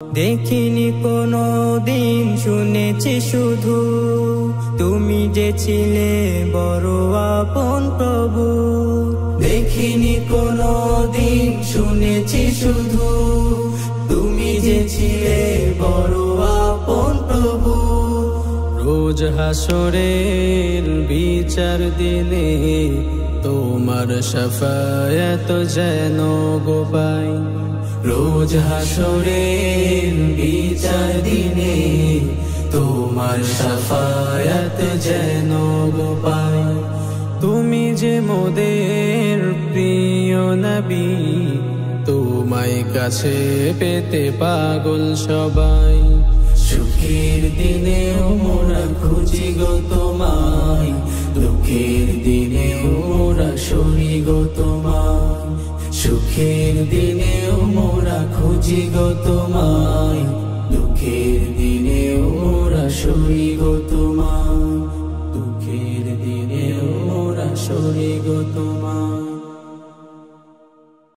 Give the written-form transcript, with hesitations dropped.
দেখিনি কোনো দিন, শুনেছি শুধু তুমি যে ছিলে বড় আপন প্রভু। দেখিনি কোনো দিন, শুনেছি শুধু তুমি যে ছিলে বড় আপন প্রভু। রোজ হাসরের বিচার দিনে তোমার শাফায়াত যেন গো পাই। রোজ হাসরের বিচার দিনে তোমার শাফায়াত যেন গো পাই। তুমি যে মোদের প্রিয় নবী, তোমায় কাছে পেতে পাগল সবাই। সুখের দিনেও মোরা খুঁজি গো তোমায়, দুঃখের দিনেও মোরা শুনি গো তোমায়। সুখের দিনেও মোরা খুঁজি গো তোমায়, দুঃখের দিনেও মোরা শুনি গো তোমায়। দুঃখের দিনেও মোরা শুনি গো তোমায়।